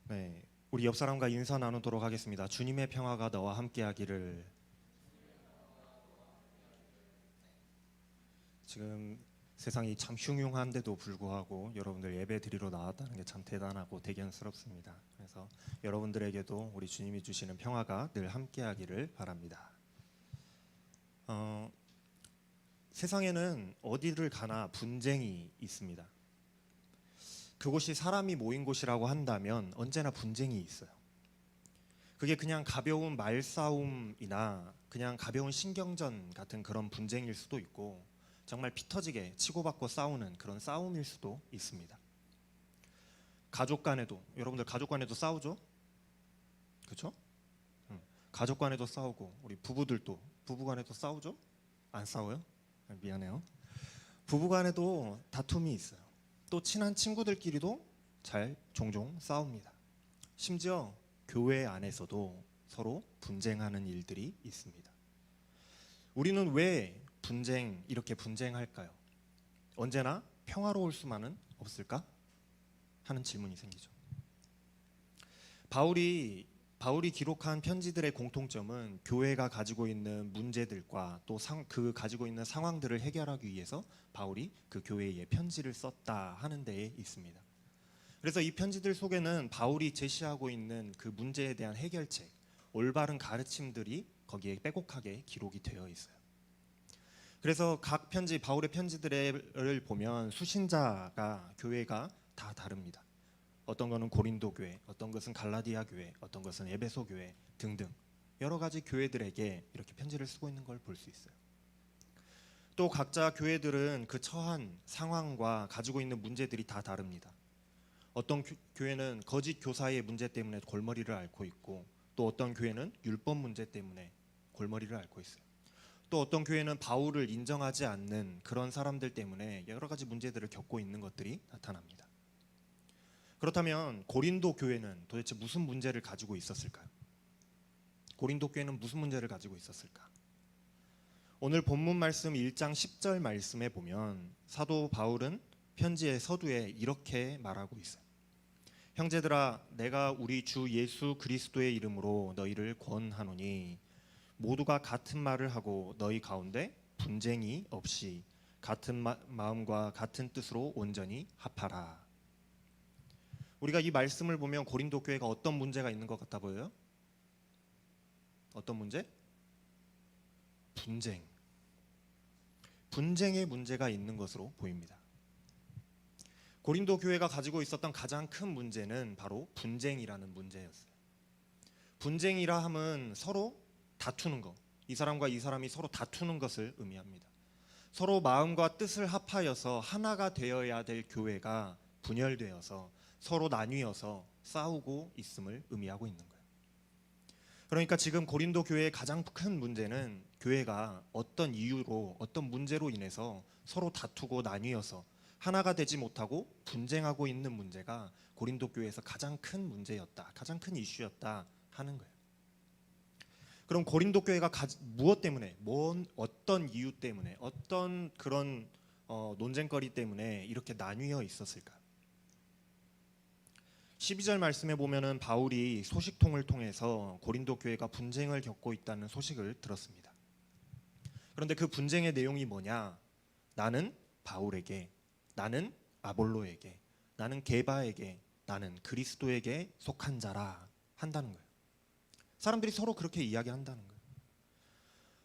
네, 우리 옆 사람과 인사 나누도록 하겠습니다. 주님의 평화가 너와 함께하기를. 지금 세상이 참 흉흉한데도 불구하고 여러분들 예배 드리러 나왔다는 게 참 대단하고 대견스럽습니다. 그래서 여러분들에게도 우리 주님이 주시는 평화가 늘 함께하기를 바랍니다. 세상에는 어디를 가나 분쟁이 있습니다. 그곳이 사람이 모인 곳이라고 한다면 언제나 분쟁이 있어요. 그게 그냥 가벼운 말싸움이나 그냥 가벼운 신경전 같은 그런 분쟁일 수도 있고, 정말 피 터지게 치고받고 싸우는 그런 싸움일 수도 있습니다. 가족 간에도, 여러분들 가족 간에도 싸우죠? 그렇죠? 가족 간에도 싸우고, 우리 부부들도 부부 간에도 싸우죠? 안 싸워요? 미안해요. 부부 간에도 다툼이 있어요. 또 친한 친구들끼리도 종종 싸웁니다. 심지어 교회 안에서도 서로 분쟁하는 일들이 있습니다. 우리는 왜 이렇게 분쟁할까요? 언제나 평화로울 수만은 없을까? 하는 질문이 생기죠. 바울이 기록한 편지들의 공통점은 교회가 가지고 있는 문제들과 또 그 가지고 있는 상황들을 해결하기 위해서 바울이 그 교회에 편지를 썼다 하는 데에 있습니다. 그래서 이 편지들 속에는 바울이 제시하고 있는 그 문제에 대한 해결책, 올바른 가르침들이 거기에 빼곡하게 기록이 되어 있어요. 그래서 각 편지, 바울의 편지들을 보면 수신자가, 교회가 다 다릅니다. 어떤 것은 고린도 교회, 어떤 것은 갈라디아 교회, 어떤 것은 에베소 교회 등등 여러 가지 교회들에게 이렇게 편지를 쓰고 있는 걸 볼 수 있어요. 또 각자 교회들은 그 처한 상황과 가지고 있는 문제들이 다 다릅니다. 어떤 교회는 거짓 교사의 문제 때문에 골머리를 앓고 있고, 또 어떤 교회는 율법 문제 때문에 골머리를 앓고 있어요. 또 어떤 교회는 바울을 인정하지 않는 그런 사람들 때문에 여러 가지 문제들을 겪고 있는 것들이 나타납니다. 그렇다면 고린도 교회는 도대체 무슨 문제를 가지고 있었을까요? 고린도 교회는 무슨 문제를 가지고 있었을까? 오늘 본문 말씀 1장 10절 말씀에 보면 사도 바울은 편지의 서두에 이렇게 말하고 있어요. 형제들아, 내가 우리 주 예수 그리스도의 이름으로 너희를 권하노니 모두가 같은 말을 하고 너희 가운데 분쟁이 없이 같은 마음과 같은 뜻으로 온전히 합하라. 우리가 이 말씀을 보면 고린도 교회가 어떤 문제가 있는 것 같아 보여요? 어떤 문제? 분쟁의 문제가 있는 것으로 보입니다. 고린도 교회가 가지고 있었던 가장 큰 문제는 바로 분쟁이라는 문제였어요. 분쟁이라 함은 서로 다투는 것, 이 사람과 이 사람이 서로 다투는 것을 의미합니다. 서로 마음과 뜻을 합하여서 하나가 되어야 될 교회가 분열되어서 서로 나뉘어서 싸우고 있음을 의미하고 있는 거예요. 그러니까 지금 고린도 교회의 가장 큰 문제는 교회가 어떤 이유로, 어떤 문제로 인해서 서로 다투고 나뉘어서 하나가 되지 못하고 분쟁하고 있는 문제가 고린도 교회에서 가장 큰 문제였다, 가장 큰 이슈였다 하는 거예요. 그럼 고린도 교회가 무엇 때문에, 어떤 이유 때문에, 어떤 그런 논쟁거리 때문에 이렇게 나뉘어 있었을까? 12절 말씀에 보면은 바울이 소식통을 통해서 고린도 교회가 분쟁을 겪고 있다는 소식을 들었습니다. 그런데 그 분쟁의 내용이 뭐냐? 나는 바울에게, 나는 아볼로에게, 나는 게바에게, 나는 그리스도에게 속한 자라 한다는 거예요. 사람들이 서로 그렇게 이야기한다는 거예요.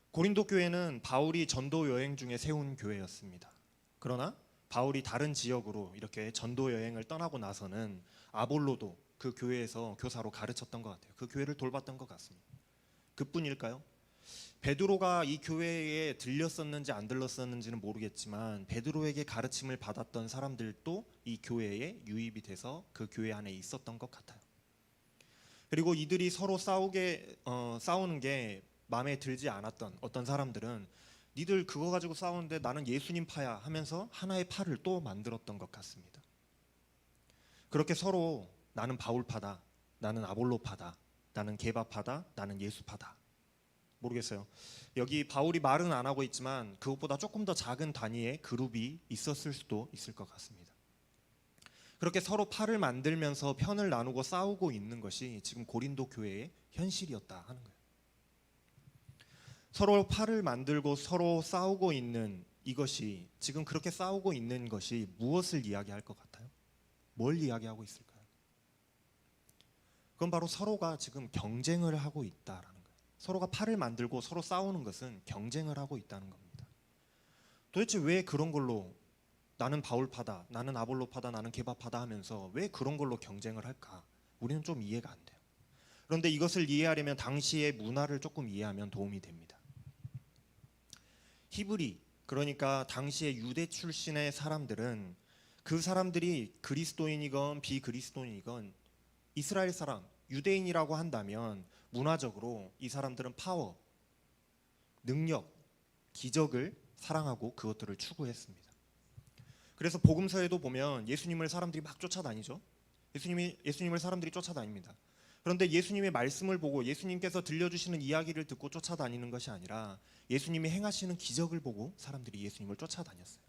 고린도 교회는 바울이 전도 여행 중에 세운 교회였습니다. 그러나 바울이 다른 지역으로 이렇게 전도 여행을 떠나고 나서는 아볼로도 그 교회에서 교사로 가르쳤던 것 같아요. 그 교회를 돌봤던 것 같습니다. 그뿐일까요? 베드로가 이 교회에 들렸었는지 안 들렸었는지는 모르겠지만 베드로에게 가르침을 받았던 사람들도 이 교회에 유입이 돼서 그 교회 안에 있었던 것 같아요. 그리고 이들이 서로 싸우는 게 마음에 들지 않았던 어떤 사람들은 니들 그거 가지고 싸우는데 나는 예수님 파야 하면서 하나의 파를 또 만들었던 것 같습니다. 그렇게 서로 나는 바울 파다, 나는 아볼로 파다, 나는 게바 파다, 나는 예수 파다. 모르겠어요. 여기 바울이 말은 안 하고 있지만 그것보다 조금 더 작은 단위의 그룹이 있었을 수도 있을 것 같습니다. 그렇게 서로 팔을 만들면서 편을 나누고 싸우고 있는 것이 지금 고린도 교회의 현실이었다 하는 거예요. 서로 팔을 만들고 서로 싸우고 있는 이것이, 지금 그렇게 싸우고 있는 것이 무엇을 이야기할 것 같아요? 뭘 이야기하고 있을까요? 그건 바로 서로가 지금 경쟁을 하고 있다라는 거예요. 서로가 팔을 만들고 서로 싸우는 것은 경쟁을 하고 있다는 겁니다. 도대체 왜 그런 걸로 나는 바울파다, 나는 아볼로파다, 나는 게바파다 하면서 왜 그런 걸로 경쟁을 할까? 우리는 좀 이해가 안 돼요. 그런데 이것을 이해하려면 당시의 문화를 조금 이해하면 도움이 됩니다. 히브리, 그러니까 당시의 유대 출신의 사람들은, 그 사람들이 그리스도인이건 비그리스도인이건 이스라엘 사람, 유대인이라고 한다면 문화적으로 이 사람들은 파워, 능력, 기적을 사랑하고 그것들을 추구했습니다. 그래서 복음서에도 보면 예수님을 사람들이 막 쫓아다니죠. 예수님을 사람들이 쫓아다닙니다. 그런데 예수님의 말씀을 보고 예수님께서 들려주시는 이야기를 듣고 쫓아다니는 것이 아니라 예수님이 행하시는 기적을 보고 사람들이 예수님을 쫓아다녔어요.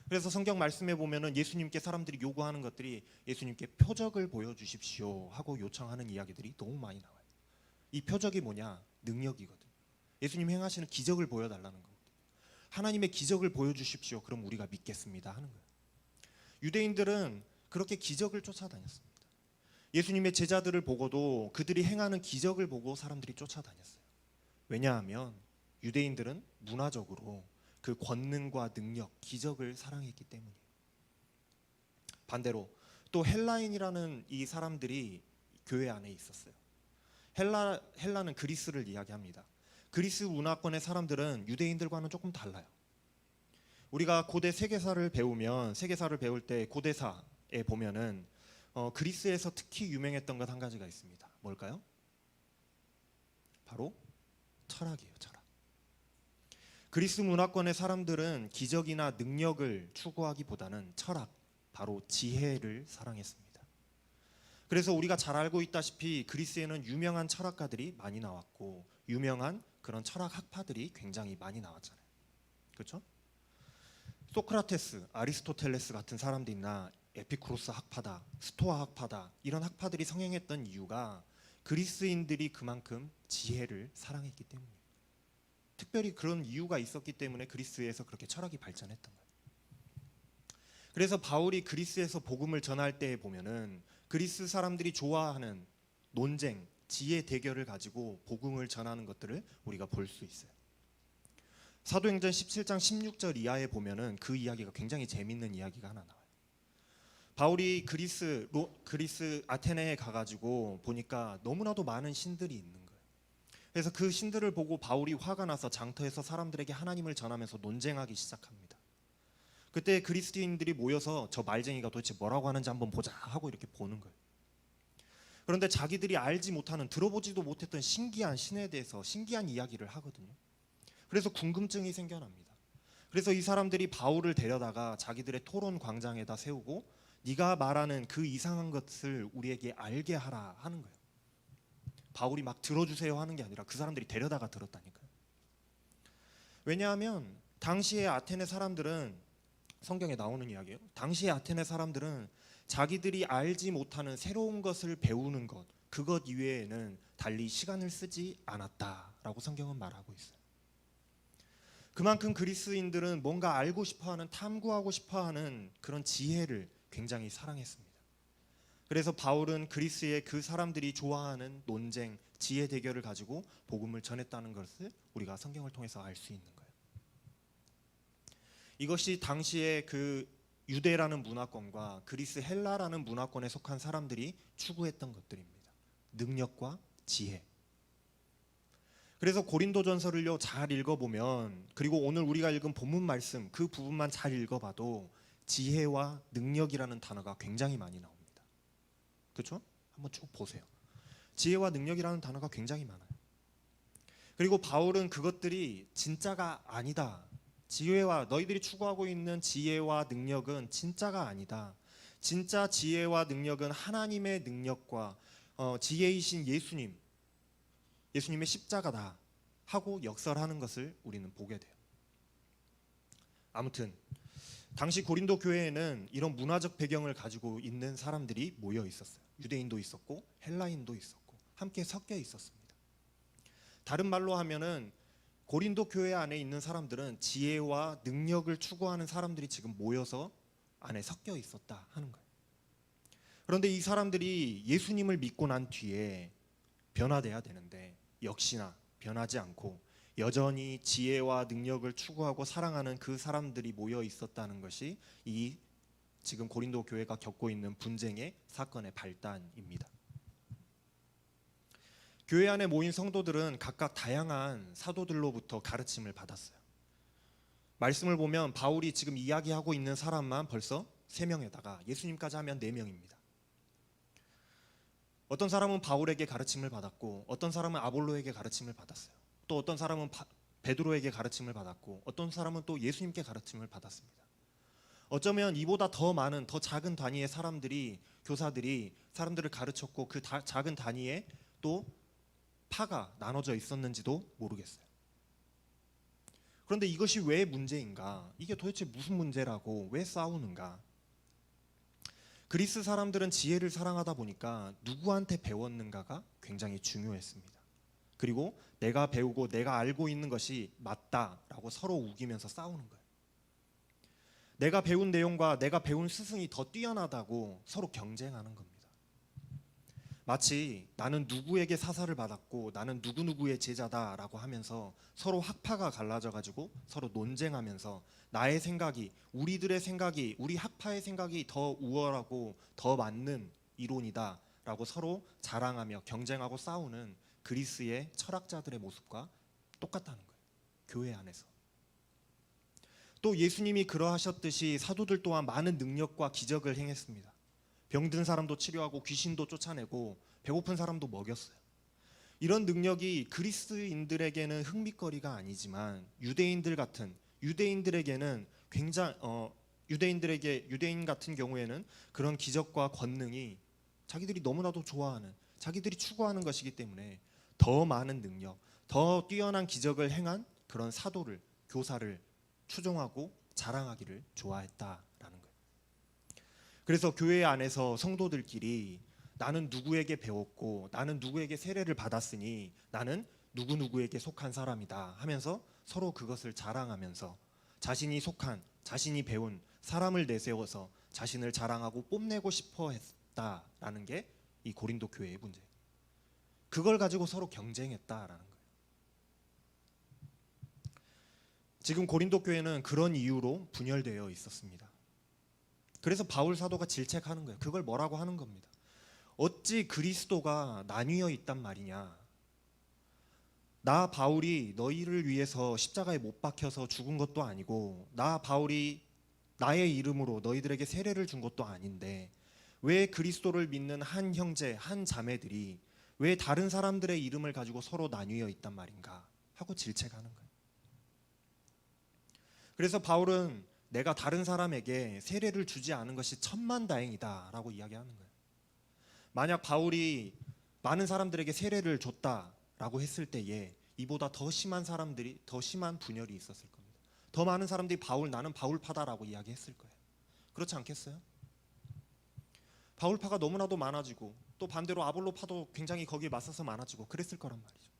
그래서 성경 말씀에 보면은 예수님께 사람들이 요구하는 것들이 예수님께 표적을 보여주십시오 하고 요청하는 이야기들이 너무 많이 나와요. 이 표적이 뭐냐? 능력이거든. 예수님 행하시는 기적을 보여달라는 거거든. 하나님의 기적을 보여주십시오. 그럼 우리가 믿겠습니다 하는 거예요. 유대인들은 그렇게 기적을 쫓아다녔습니다. 예수님의 제자들을 보고도 그들이 행하는 기적을 보고 사람들이 쫓아다녔어요. 왜냐하면 유대인들은 문화적으로 그 권능과 능력, 기적을 사랑했기 때문이에요. 반대로 또 헬라인이라는 이 사람들이 교회 안에 있었어요. 헬라는 그리스를 이야기합니다. 그리스 문화권의 사람들은 유대인들과는 조금 달라요. 우리가 고대 세계사를 배울 때 고대사에 보면은 그리스에서 특히 유명했던 것 한 가지가 있습니다. 뭘까요? 바로 철학이에요. 철학. 그리스 문화권의 사람들은 기적이나 능력을 추구하기보다는 철학, 바로 지혜를 사랑했습니다. 그래서 우리가 잘 알고 있다시피 그리스에는 유명한 철학가들이 많이 나왔고 유명한 그런 철학 학파들이 굉장히 많이 나왔잖아요. 그렇죠? 소크라테스, 아리스토텔레스 같은 사람들이나 에피쿠로스 학파다, 스토아 학파다, 이런 학파들이 성행했던 이유가 그리스인들이 그만큼 지혜를 사랑했기 때문이에요. 특별히 그런 이유가 있었기 때문에 그리스에서 그렇게 철학이 발전했던 거예요. 그래서 바울이 그리스에서 복음을 전할 때 보면은 그리스 사람들이 좋아하는 논쟁, 지혜 대결을 가지고 복음을 전하는 것들을 우리가 볼 수 있어요. 사도행전 17장 16절 이하에 보면은 그 이야기가 굉장히 재밌는 이야기가 하나 나와요. 바울이 그리스 아테네에 가가지고 보니까 너무나도 많은 신들이 있는 거예요. 그래서 그 신들을 보고 바울이 화가 나서 장터에서 사람들에게 하나님을 전하면서 논쟁하기 시작합니다. 그때 그리스도인들이 모여서 저 말쟁이가 도대체 뭐라고 하는지 한번 보자 하고 이렇게 보는 거예요. 그런데 자기들이 알지 못하는, 들어보지도 못했던 신기한 신에 대해서 신기한 이야기를 하거든요. 그래서 궁금증이 생겨납니다. 그래서 이 사람들이 바울을 데려다가 자기들의 토론 광장에다 세우고 네가 말하는 그 이상한 것을 우리에게 알게 하라 하는 거예요. 바울이 막 들어주세요 하는 게 아니라 그 사람들이 데려다가 들었다니까요. 왜냐하면 당시의 아테네 사람들은, 성경에 나오는 이야기예요. 당시의 아테네 사람들은 자기들이 알지 못하는 새로운 것을 배우는 것, 그것 이외에는 달리 시간을 쓰지 않았다라고 성경은 말하고 있어요. 그만큼 그리스인들은 뭔가 알고 싶어하는, 탐구하고 싶어하는 그런 지혜를 굉장히 사랑했습니다. 그래서 바울은 그리스의 그 사람들이 좋아하는 논쟁, 지혜 대결을 가지고 복음을 전했다는 것을 우리가 성경을 통해서 알 수 있는 거예요. 이것이 당시에 그 유대라는 문화권과 그리스 헬라라는 문화권에 속한 사람들이 추구했던 것들입니다. 능력과 지혜. 그래서 고린도전서를요 잘 읽어보면, 그리고 오늘 우리가 읽은 본문 말씀 그 부분만 잘 읽어봐도 지혜와 능력이라는 단어가 굉장히 많이 나옵니다. 그렇죠? 한번 쭉 보세요. 지혜와 능력이라는 단어가 굉장히 많아요. 그리고 바울은 그것들이 진짜가 아니다. 지혜와, 너희들이 추구하고 있는 지혜와 능력은 진짜가 아니다. 진짜 지혜와 능력은 하나님의 능력과 지혜이신 예수님의 십자가다 하고 역설하는 것을 우리는 보게 돼요. 아무튼 당시 고린도 교회에는 이런 문화적 배경을 가지고 있는 사람들이 모여 있었어요. 유대인도 있었고 헬라인도 있었고 함께 섞여 있었습니다. 다른 말로 하면은 고린도 교회 안에 있는 사람들은 지혜와 능력을 추구하는 사람들이 지금 모여서 안에 섞여 있었다 하는 거예요. 그런데 이 사람들이 예수님을 믿고 난 뒤에 변화돼야 되는데 역시나 변하지 않고 여전히 지혜와 능력을 추구하고 사랑하는 그 사람들이 모여 있었다는 것이 이 지금 고린도 교회가 겪고 있는 분쟁의 사건의 발단입니다. 교회 안에 모인 성도들은 각각 다양한 사도들로부터 가르침을 받았어요. 말씀을 보면 바울이 지금 이야기하고 있는 사람만 벌써 3명에다가 예수님까지 하면 4명입니다. 어떤 사람은 바울에게 가르침을 받았고 어떤 사람은 아볼로에게 가르침을 받았어요. 또 어떤 사람은 베드로에게 가르침을 받았고 어떤 사람은 또 예수님께 가르침을 받았습니다. 어쩌면 이보다 더 많은 더 작은 단위의 사람들이 교사들이 사람들을 가르쳤고 그 작은 단위에 또 파가 나눠져 있었는지도 모르겠어요. 그런데 이것이 왜 문제인가? 이게 도대체 무슨 문제라고 왜 싸우는가? 그리스 사람들은 지혜를 사랑하다 보니까 누구한테 배웠는가가 굉장히 중요했습니다. 그리고 내가 배우고 내가 알고 있는 것이 맞다라고 서로 우기면서 싸우는 거예요. 내가 배운 내용과 내가 배운 스승이 더 뛰어나다고 서로 경쟁하는 겁니다. 마치 나는 누구에게 사사를 받았고 나는 누구누구의 제자다라고 하면서 서로 학파가 갈라져가지고 서로 논쟁하면서 나의 생각이, 우리들의 생각이, 우리 학파의 생각이 더 우월하고 더 맞는 이론이다라고 서로 자랑하며 경쟁하고 싸우는 그리스의 철학자들의 모습과 똑같다는 거예요. 교회 안에서. 또 예수님이 그러하셨듯이 사도들 또한 많은 능력과 기적을 행했습니다. 병든 사람도 치료하고 귀신도 쫓아내고 배고픈 사람도 먹였어요. 이런 능력이 그리스인들에게는 흥미거리가 아니지만 유대인들에게는 굉장히 유대인 같은 경우에는 그런 기적과 권능이 자기들이 너무나도 좋아하는, 자기들이 추구하는 것이기 때문에 더 많은 능력, 더 뛰어난 기적을 행한 그런 사도를, 교사를 추종하고 자랑하기를 좋아했다라는 거예요. 그래서 교회 안에서 성도들끼리 나는 누구에게 배웠고 나는 누구에게 세례를 받았으니 나는 누구누구에게 속한 사람이다 하면서 서로 그것을 자랑하면서 자신이 속한, 자신이 배운 사람을 내세워서 자신을 자랑하고 뽐내고 싶어 했다라는 게 이 고린도 교회의 문제예요. 그걸 가지고 서로 경쟁했다라는 거예요. 지금 고린도 교회는 그런 이유로 분열되어 있었습니다. 그래서 바울 사도가 질책하는 거예요. 그걸 뭐라고 하는 겁니다. 어찌 그리스도가 나뉘어 있단 말이냐. 나 바울이 너희를 위해서 십자가에 못 박혀서 죽은 것도 아니고 나 바울이 나의 이름으로 너희들에게 세례를 준 것도 아닌데 왜 그리스도를 믿는 한 형제, 한 자매들이 왜 다른 사람들의 이름을 가지고 서로 나뉘어 있단 말인가 하고 질책하는 거예요. 그래서 바울은 내가 다른 사람에게 세례를 주지 않은 것이 천만다행이다라고 이야기하는 거예요. 만약 바울이 많은 사람들에게 세례를 줬다라고 했을 때에 이보다 더 심한 분열이 있었을 겁니다. 더 많은 사람들이 나는 바울파다라고 이야기했을 거예요. 그렇지 않겠어요? 바울파가 너무나도 많아지고 또 반대로 아볼로파도 굉장히 거기에 맞서서 많아지고 그랬을 거란 말이죠.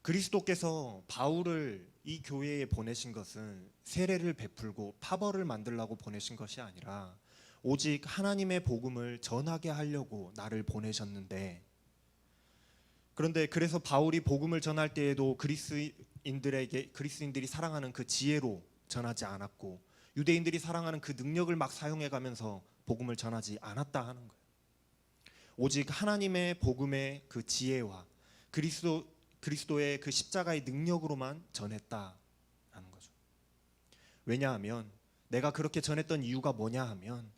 그리스도께서 바울을 이 교회에 보내신 것은 세례를 베풀고 파벌을 만들라고 보내신 것이 아니라 오직 하나님의 복음을 전하게 하려고 나를 보내셨는데, 그런데 그래서 바울이 복음을 전할 때에도 그리스인들이 사랑하는 그 지혜로 전하지 않았고 유대인들이 사랑하는 그 능력을 막 사용해 가면서 복음을 전하지 않았다 하는 거예요. 오직 하나님의 복음의 그 지혜와 그리스도의 그 십자가의 능력으로만 전했다라는 거죠. 왜냐하면 내가 그렇게 전했던 이유가 뭐냐 하면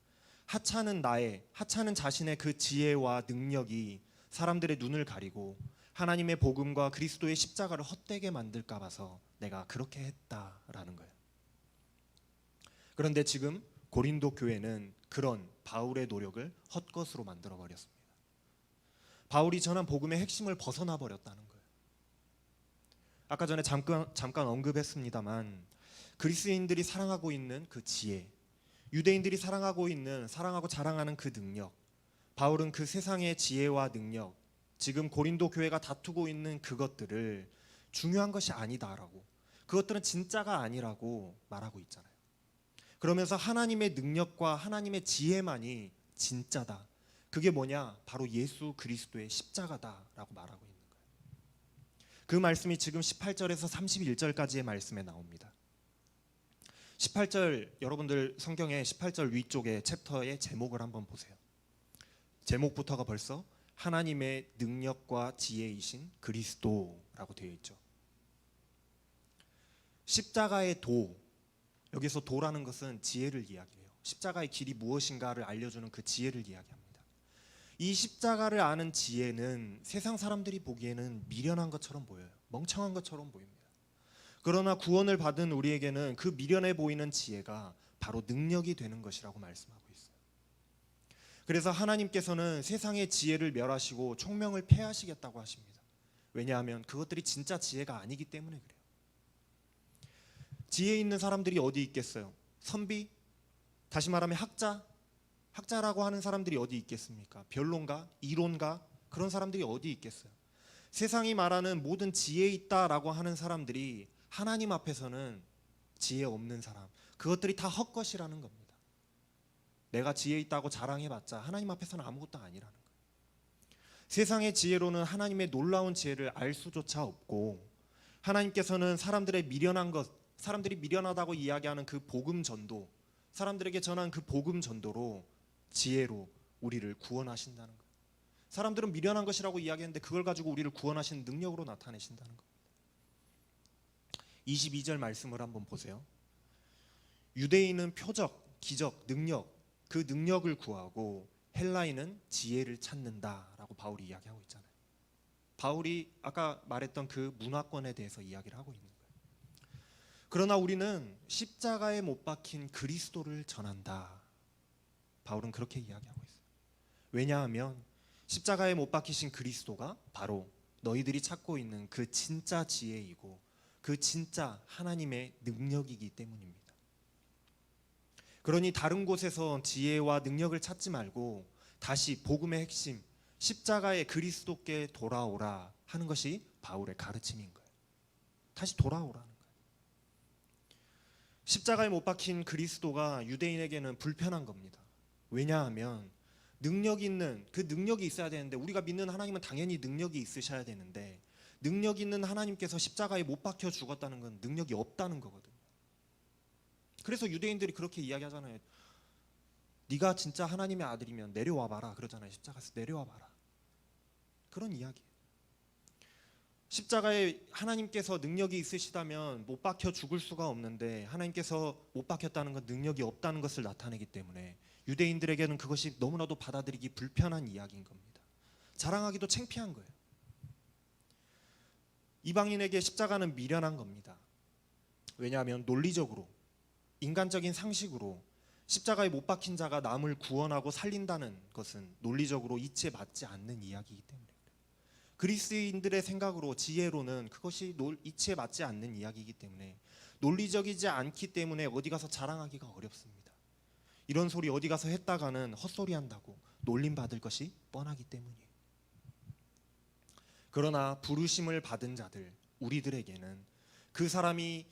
하찮은 자신의 그 지혜와 능력이 사람들의 눈을 가리고 하나님의 복음과 그리스도의 십자가를 헛되게 만들까 봐서 내가 그렇게 했다라는 거예요. 그런데 지금 고린도 교회는 그런 바울의 노력을 헛것으로 만들어 버렸습니다. 바울이 전한 복음의 핵심을 벗어나 버렸다는 거예요. 아까 전에 잠깐 언급했습니다만 그리스인들이 사랑하고 있는 그 지혜, 유대인들이 사랑하고 자랑하는 그 능력, 바울은 그 세상의 지혜와 능력, 지금 고린도 교회가 다투고 있는 그것들을 중요한 것이 아니다라고, 그것들은 진짜가 아니라고 말하고 있잖아요. 그러면서 하나님의 능력과 하나님의 지혜만이 진짜다. 그게 뭐냐? 바로 예수 그리스도의 십자가다라고 말하고 있는 거예요. 그 말씀이 지금 18절에서 31절까지의 말씀에 나옵니다. 18절, 여러분들 성경의 18절 위쪽에 챕터의 제목을 한번 보세요. 제목부터가 벌써 하나님의 능력과 지혜이신 그리스도라고 되어 있죠. 십자가의 도, 여기서 도라는 것은 지혜를 이야기해요. 십자가의 길이 무엇인가를 알려주는 그 지혜를 이야기합니다. 이 십자가를 아는 지혜는 세상 사람들이 보기에는 미련한 것처럼 보여요. 멍청한 것처럼 보입니다. 그러나 구원을 받은 우리에게는 그 미련해 보이는 지혜가 바로 능력이 되는 것이라고 말씀하고 있어요. 그래서 하나님께서는 세상의 지혜를 멸하시고 총명을 폐하시겠다고 하십니다. 왜냐하면 그것들이 진짜 지혜가 아니기 때문에 그래요. 지혜 있는 사람들이 어디 있겠어요? 선비? 다시 말하면 학자라고 하는 사람들이 어디 있겠습니까? 변론가? 이론가? 그런 사람들이 어디 있겠어요? 세상이 말하는 모든 지혜 있다라고 하는 사람들이 하나님 앞에서는 지혜 없는 사람, 그것들이 다 헛것이라는 겁니다. 내가 지혜 있다고 자랑해봤자 하나님 앞에서는 아무것도 아니라는 거예요. 세상의 지혜로는 하나님의 놀라운 지혜를 알 수조차 없고, 하나님께서는 사람들의 미련한 것, 사람들이 미련하다고 이야기하는 그 복음 전도, 사람들에게 전한 그 복음 전도로 지혜로 우리를 구원하신다는 거예요. 사람들은 미련한 것이라고 이야기했는데 그걸 가지고 우리를 구원하시는 능력으로 나타내신다는 겁니다. 22절 말씀을 한번 보세요. 유대인은 표적, 기적, 능력, 그 능력을 구하고 헬라인은 지혜를 찾는다라고 바울이 이야기하고 있잖아요. 바울이 아까 말했던 그 문화권에 대해서 이야기를 하고 있는 거예요. 그러나 우리는 십자가에 못 박힌 그리스도를 전한다. 바울은 그렇게 이야기하고 있어요. 왜냐하면 십자가에 못 박히신 그리스도가 바로 너희들이 찾고 있는 그 진짜 지혜이고 그 진짜 하나님의 능력이기 때문입니다. 그러니 다른 곳에서 지혜와 능력을 찾지 말고 다시 복음의 핵심, 십자가의 그리스도께 돌아오라 하는 것이 바울의 가르침인 거예요. 다시 돌아오라는 거예요. 십자가에 못 박힌 그리스도가 유대인에게는 불편한 겁니다. 왜냐하면 능력 있는, 그 능력이 있어야 되는데, 우리가 믿는 하나님은 당연히 능력이 있으셔야 되는데, 능력 있는 하나님께서 십자가에 못 박혀 죽었다는 건 능력이 없다는 거거든요. 그래서 유대인들이 그렇게 이야기하잖아요. 네가 진짜 하나님의 아들이면 내려와 봐라 그러잖아요. 십자가에서 내려와 봐라. 그런 이야기예요. 십자가에 하나님께서 능력이 있으시다면 못 박혀 죽을 수가 없는데, 하나님께서 못 박혔다는 건 능력이 없다는 것을 나타내기 때문에 유대인들에게는 그것이 너무나도 받아들이기 불편한 이야기인 겁니다. 자랑하기도 창피한 거예요. 이방인에게 십자가는 미련한 겁니다. 왜냐하면 논리적으로, 인간적인 상식으로 십자가에 못 박힌 자가 남을 구원하고 살린다는 것은 논리적으로 이치에 맞지 않는 이야기이기 때문에, 그리스인들의 생각으로, 지혜로는 그것이 이치에 맞지 않는 이야기이기 때문에, 논리적이지 않기 때문에 어디 가서 자랑하기가 어렵습니다. 이런 소리 어디 가서 했다가는 헛소리 한다고 놀림받을 것이 뻔하기 때문이에요. 그러나 부르심을 받은 자들, 우리들에게는 그 사람이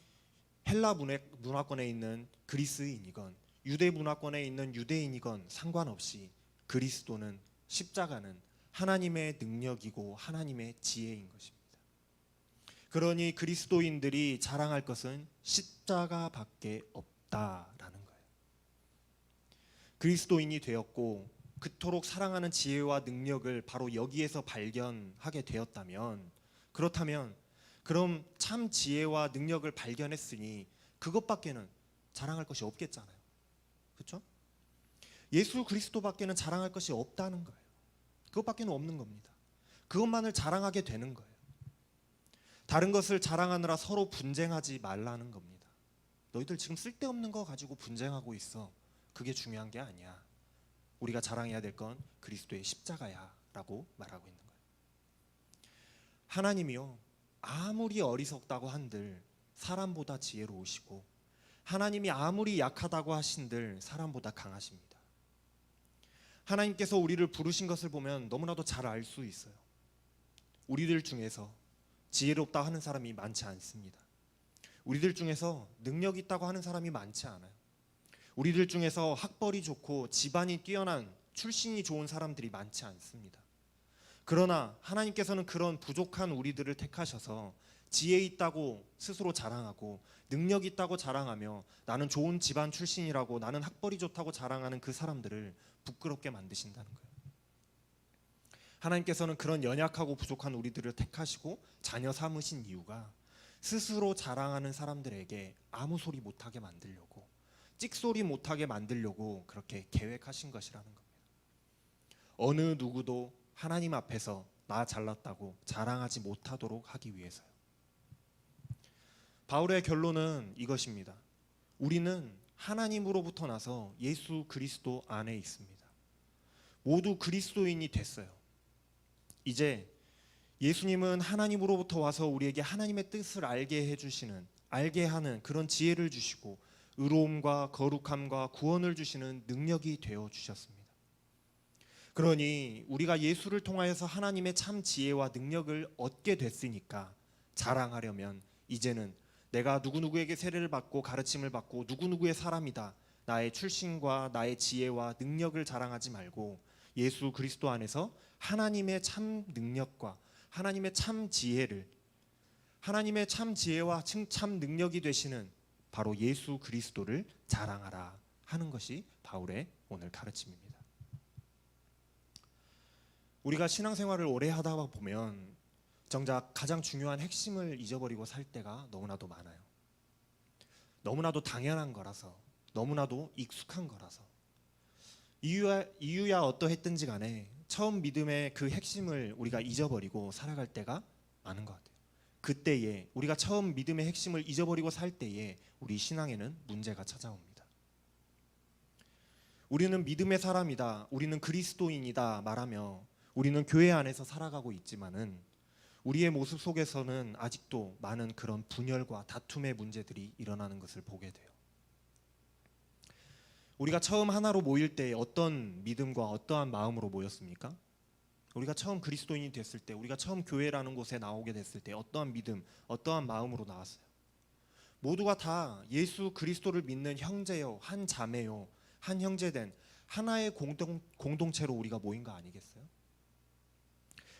헬라 문화권에 있는 그리스인이건 유대 문화권에 있는 유대인이건 상관없이 그리스도는, 십자가는 하나님의 능력이고 하나님의 지혜인 것입니다. 그러니 그리스도인들이 자랑할 것은 십자가밖에 없다라는 거예요. 그리스도인이 되었고 그토록 사랑하는 지혜와 능력을 바로 여기에서 발견하게 되었다면, 그럼 참 지혜와 능력을 발견했으니 그것밖에는 자랑할 것이 없겠잖아요. 그렇죠? 예수 그리스도밖에는 자랑할 것이 없다는 거예요. 그것밖에는 없는 겁니다. 그것만을 자랑하게 되는 거예요. 다른 것을 자랑하느라 서로 분쟁하지 말라는 겁니다. 너희들 지금 쓸데없는 거 가지고 분쟁하고 있어. 그게 중요한 게 아니야. 우리가 자랑해야 될 건 그리스도의 십자가야 라고 말하고 있는 거예요. 하나님이요, 아무리 어리석다고 한들 사람보다 지혜로우시고 하나님이 아무리 약하다고 하신들 사람보다 강하십니다. 하나님께서 우리를 부르신 것을 보면 너무나도 잘 알 수 있어요. 우리들 중에서 지혜롭다 하는 사람이 많지 않습니다. 우리들 중에서 능력 있다고 하는 사람이 많지 않아요. 우리들 중에서 학벌이 좋고 집안이 뛰어난 출신이 좋은 사람들이 많지 않습니다. 그러나 하나님께서는 그런 부족한 우리들을 택하셔서 지혜 있다고 스스로 자랑하고 능력 있다고 자랑하며 나는 좋은 집안 출신이라고, 나는 학벌이 좋다고 자랑하는 그 사람들을 부끄럽게 만드신다는 거예요. 하나님께서는 그런 연약하고 부족한 우리들을 택하시고 자녀 삼으신 이유가 스스로 자랑하는 사람들에게 아무 소리 못하게 만들려고, 찍소리 못하게 만들려고 그렇게 계획하신 것이라는 겁니다. 어느 누구도 하나님 앞에서 나 잘났다고 자랑하지 못하도록 하기 위해서요. 바울의 결론은 이것입니다. 우리는 하나님으로부터 나서 예수 그리스도 안에 있습니다. 모두 그리스도인이 됐어요. 이제 예수님은 하나님으로부터 와서 우리에게 하나님의 뜻을 알게 하는 그런 지혜를 주시고 의로움과 거룩함과 구원을 주시는 능력이 되어 주셨습니다. 그러니 우리가 예수를 통하여서 하나님의 참 지혜와 능력을 얻게 됐으니까 자랑하려면 이제는 내가 누구누구에게 세례를 받고 가르침을 받고 누구누구의 사람이다, 나의 출신과 나의 지혜와 능력을 자랑하지 말고 예수 그리스도 안에서 하나님의 참 능력과 하나님의 참 지혜를, 하나님의 참 지혜와 참 능력이 되시는 바로 예수 그리스도를 자랑하라 하는 것이 바울의 오늘 가르침입니다. 우리가 신앙생활을 오래 하다 보면 정작 가장 중요한 핵심을 잊어버리고 살 때가 너무나도 많아요. 너무나도 당연한 거라서, 너무나도 익숙한 거라서. 이유야 어떠했든지 간에 처음 믿음의 그 핵심을 우리가 잊어버리고 살아갈 때가 많은 것 같아요. 그때에 우리가 처음 믿음의 핵심을 잊어버리고 살 때에 우리 신앙에는 문제가 찾아옵니다. 우리는 믿음의 사람이다, 우리는 그리스도인이다 말하며 우리는 교회 안에서 살아가고 있지만은 우리의 모습 속에서는 아직도 많은 그런 분열과 다툼의 문제들이 일어나는 것을 보게 돼요. 우리가 처음 하나로 모일 때 어떤 믿음과 어떠한 마음으로 모였습니까? 우리가 처음 그리스도인이 됐을 때, 우리가 처음 교회라는 곳에 나오게 됐을 때 어떠한 믿음, 어떠한 마음으로 나왔어요? 모두가 다 예수 그리스도를 믿는 형제요, 한 자매요, 한 형제된 하나의 공동체로 우리가 모인 거 아니겠어요?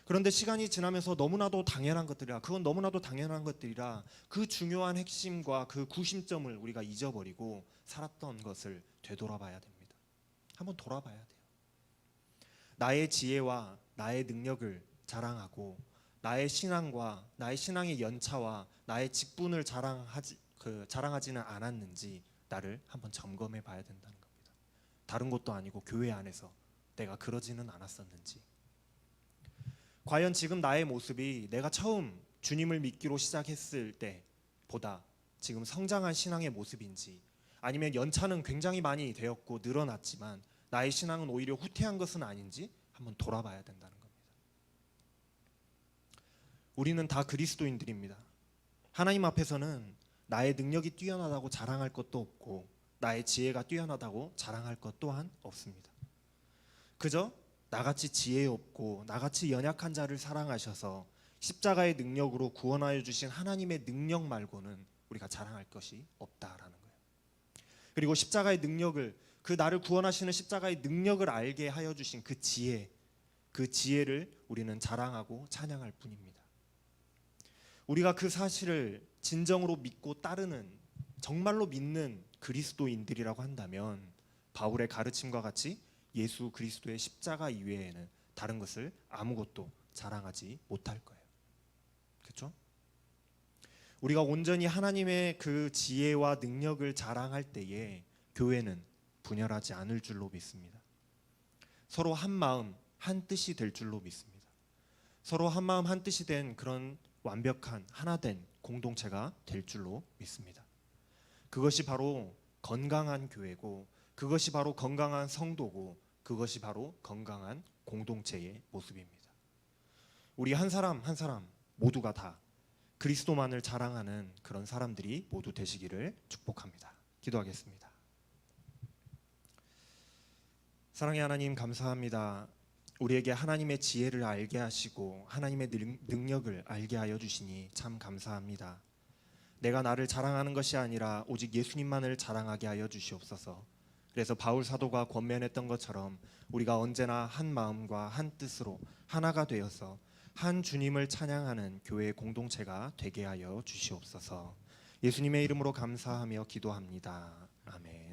그런데 시간이 지나면서 너무나도 당연한 것들이라, 그건 너무나도 당연한 것들이라 그 중요한 핵심과 그 구심점을 우리가 잊어버리고 살았던 것을 되돌아봐야 됩니다. 한번 돌아봐야 돼요. 나의 지혜와 나의 능력을 자랑하고 나의 신앙과 나의 신앙의 연차와 나의 직분을 자랑하지는 않았는지 나를 한번 점검해 봐야 된다는 겁니다. 다른 것도 아니고 교회 안에서 내가 그러지는 않았었는지, 과연 지금 나의 모습이 내가 처음 주님을 믿기로 시작했을 때보다 지금 성장한 신앙의 모습인지, 아니면 연차는 굉장히 많이 되었고 늘어났지만 나의 신앙은 오히려 후퇴한 것은 아닌지 한번 돌아봐야 된다는 겁니다. 우리는 다 그리스도인들입니다. 하나님 앞에서는 나의 능력이 뛰어나다고 자랑할 것도 없고 나의 지혜가 뛰어나다고 자랑할 것 또한 없습니다. 그저 나같이 지혜 없고 나같이 연약한 자를 사랑하셔서 십자가의 능력으로 구원하여 주신 하나님의 능력 말고는 우리가 자랑할 것이 없다라는 거예요. 그리고 십자가의 능력을, 그 나를 구원하시는 십자가의 능력을 알게 하여 주신 그 지혜를 우리는 자랑하고 찬양할 뿐입니다. 우리가 그 사실을 진정으로 믿고 따르는, 정말로 믿는 그리스도인들이라고 한다면 바울의 가르침과 같이 예수 그리스도의 십자가 이외에는 다른 것을 아무것도 자랑하지 못할 거예요. 그렇죠? 우리가 온전히 하나님의 그 지혜와 능력을 자랑할 때에 교회는 분열하지 않을 줄로 믿습니다. 서로 한 마음 한 뜻이 될 줄로 믿습니다. 서로 한 마음 한 뜻이 된 그런 완벽한 하나된 공동체가 될 줄로 믿습니다. 그것이 바로 건강한 교회고, 그것이 바로 건강한 성도고, 그것이 바로 건강한 공동체의 모습입니다. 우리 한 사람 한 사람 모두가 다 그리스도만을 자랑하는 그런 사람들이 모두 되시기를 축복합니다. 기도하겠습니다. 사랑의 하나님, 감사합니다. 우리에게 하나님의 지혜를 알게 하시고 하나님의 능력을 알게 하여 주시니 참 감사합니다. 내가 나를 자랑하는 것이 아니라 오직 예수님만을 자랑하게 하여 주시옵소서. 그래서 바울 사도가 권면했던 것처럼 우리가 언제나 한 마음과 한 뜻으로 하나가 되어서 한 주님을 찬양하는 교회의 공동체가 되게 하여 주시옵소서. 예수님의 이름으로 감사하며 기도합니다. 아멘.